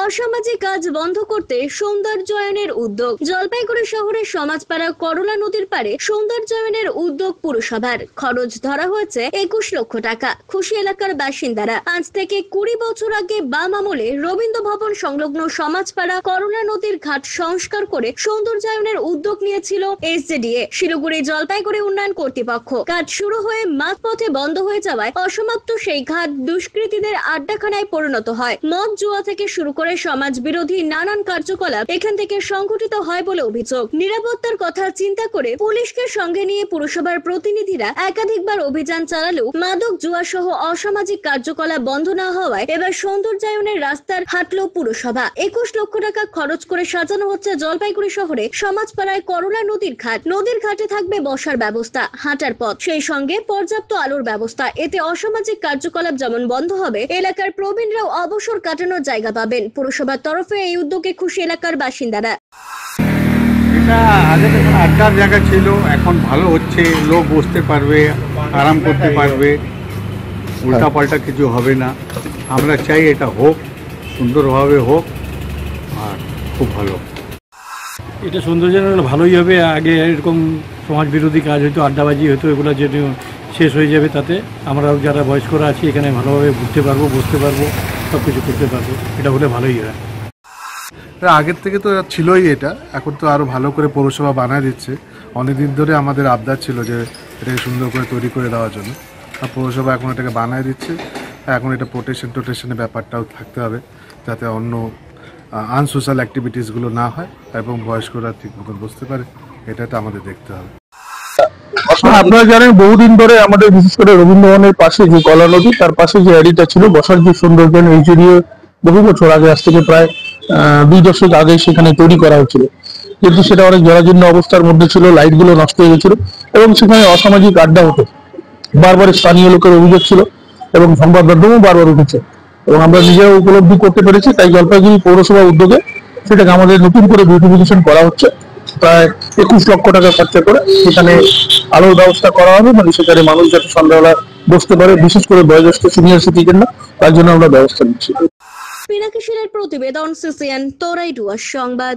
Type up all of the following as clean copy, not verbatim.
অসামাজিক কাজ বন্ধ করতে সৌন্দর্যায়নের উদ্যোগ। জলপাইগুড়ি শহরের সমাজপাড়া করলা নদীর পাড়ে সৌন্দর্যায়নের উদ্যোগ পুরসভার। খরচ ধরা হয়েছে 21 লক্ষ টাকা। খুশি এলাকার বাসিন্দারা। 5 থেকে 20 বছর আগে বাম আমলে রবীন্দ্র ভবন সংলগ্ন সমাজপাড়া করলা নদীর ঘাট সংস্কার করে সৌন্দর্যায়নের উদ্যোগ নিয়েছিল এসজেডিএ, শিলিগুড়ি জলপাইগুড়ি উন্নয়ন কর্তৃপক্ষ। কাজ শুরু হয়ে মাঝপথে বন্ধ হয়ে যাওয়ায় অসমাপ্ত সেই ঘাট দুষ্কৃতীদের আড্ডাখানায় পরিণত হয়। মদ জুয়া থেকে শুরু করে সমাজ বিরোধী নানান কার্যকলাপ এখান থেকে সংঘটিত হয় বলে অভিযোগ। নিরাপত্তার কথা চিন্তা করে পুলিশকে সঙ্গে নিয়ে পুরসভার প্রতিনিধিরা একাধিকবার অভিযান চালালেও মাদক জুয়া সহ অসামাজিক কার্যকলাপ বন্ধ না হওয়ায় এবার সৌন্দর্যায়নের রাস্তার হাঁটলো পুরসভা। 21 লক্ষ টাকা খরচ করে সাজানো হচ্ছে জলপাইগুড়ি শহরে সমাজপাড়ায় করলা নদীর ঘাট। নদীর ঘাটে থাকবে বসার ব্যবস্থা, হাঁটার পথ, সেই সঙ্গে পর্যাপ্ত আলোর ব্যবস্থা। এতে অসামাজিক কার্যকলাপ যেমন বন্ধ হবে, এলাকার প্রবীণরাও অবসর কাটানোর জায়গা পাবেন। পুরসভার তরফে এই উদ্যোগে খুশি এলাকার বাসিন্দারা। এটা আগে যখন আড্ডার জায়গা ছিল, এখন ভালো হচ্ছে, লোক বসতে পারবে, আরাম করতে পারবে, উল্টাপাল্টা কিছু হবে না। আমরা চাই এটা হোক, সুন্দরভাবে হোক, আর খুব ভালো। এটা সৌন্দর্য ভালোই হবে। আগে এরকম সমাজ বিরোধী কাজ হতো, আড্ডাবাজি হতো, এগুলো যদি শেষ হয়ে যাবে তাতে আমরাও যারা বয়স্করা আছি এখানে ভালোভাবে ঘুরতে পারবো, বসতে পারবো, সব কিছু করতে পারবো। এটা হলে ভালোই হয়। আগের থেকে তো ছিলই এটা, এখন তো আরও ভালো করে পৌরসভা বানায় দিচ্ছে। অনেকদিন ধরে আমাদের আবদার ছিল যে এটাকে সুন্দর করে তৈরি করে দেওয়ার জন্য, আর পৌরসভা এখন এটাকে বানায় দিচ্ছে। এখন এটা টোটেশনের ব্যাপারটাও থাকতে হবে, যাতে অন্য আনসোশ্যাল অ্যাক্টিভিটিসগুলো না হয় এবং বয়স্করা ঠিক মতন বসতে পারে। এটা তো আমাদের দেখতে হবে। আপনারা জানেন বহুদিন ধরে আমাদের বিশেষ করে রবীন্দ্র ভবনের পাশে যে কলা নদী, তার পাশে যে এরিয়াটা ছিল বসার যে সৌন্দর্য, এই জড়িয়ে বহু বছর আগে, আজ থেকে প্রায় 2 দশক আগে সেখানে তৈরি করা হয়েছিল, কিন্তু সেটা অনেক জরাজীর্ণ অবস্থার মধ্যে ছিল, লাইটগুলো নষ্ট হয়ে গেছিল এবং সেখানে অসামাজিক আড্ডা হতো। বারবার স্থানীয় লোকের অভিযোগ ছিল এবং সংবাদ মাধ্যমেও বারবার উঠেছে এবং আমরা নিজেরা উপলব্ধি করতে পেরেছি। তাই জলপাইগুড়ি পৌরসভা উদ্যোগে সেটাকে আমাদের নতুন করে বিউটিফিকেশন করা হচ্ছে। প্রায় 21 লক্ষ টাকা খরচা করে সেখানে আলোর ব্যবস্থা করা হবে, মানে সেখানে মানুষ যাতে সন্ধ্যাবেলা বসতে পারে, বিশেষ করে বয়োজ্যেষ্ঠ সিনিয়র সিটিজেনরা, তার জন্য আমরা ব্যবস্থা নিচ্ছি। পিনাকি সেনের প্রতিবেদন, সিসিএন তোরাইডুয়া সংবাদ।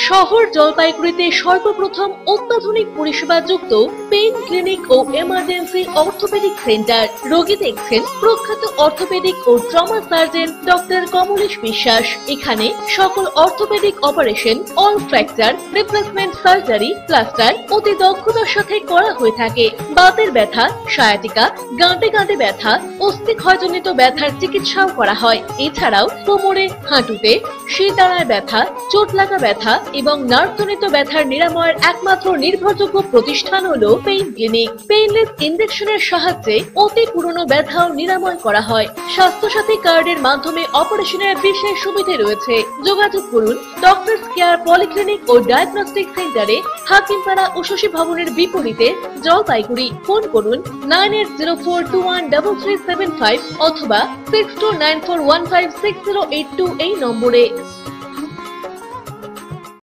শহর জলপাইগুড়িতে সর্বপ্রথম অত্যাধুনিক পরিষেবা যুক্ত পেইন ক্লিনিক ও এমার্জেন্সি অর্থোপেডিক সেন্টার। রোগী দেখছেন প্রখ্যাত অর্থোপেডিক ও ট্রমা সার্জন ডক্টর কমলেশ বিশ্বাস। এখানে সকল orthopaedic operation, all fracture, replacement surgery, plaster অতি দক্ষতার সাথে করা হয়ে থাকে। বাতের ব্যথা, সায়াটিকা, গাঁটে গাঁটে ব্যথা, অস্থিক্ষয়জনিত ব্যথার চিকিৎসাও করা হয়। এছাড়াও কোমরে, হাঁটুতে, শিরদাঁড়ায় ব্যথা, চোট লাগা ব্যথা এবং নার্ভজনিত ব্যথার নিরাময়ের একমাত্র নির্ভরযোগ্য প্রতিষ্ঠান হলো পেইন ক্লিনিক। পেইনলেস ইনজেকশনের সাহায্যে অতি পুরনো ব্যথাও নিরাময় করা হয়। স্বাস্থ্যসাথী কার্ডের মাধ্যমে অপারেশনের বিশেষ সুবিধা রয়েছে। যোগাযোগ করুন ডক্টরস কেয়ার পলিক্লিনিক ও ডায়াগনস্টিক সেন্টারে, হাকিমপাড়া উষসী ভবনের বিপরীতে, জলপাইগুড়ি। ফোন করুন 9804213375 অথবা 6294156082 এই নম্বরে।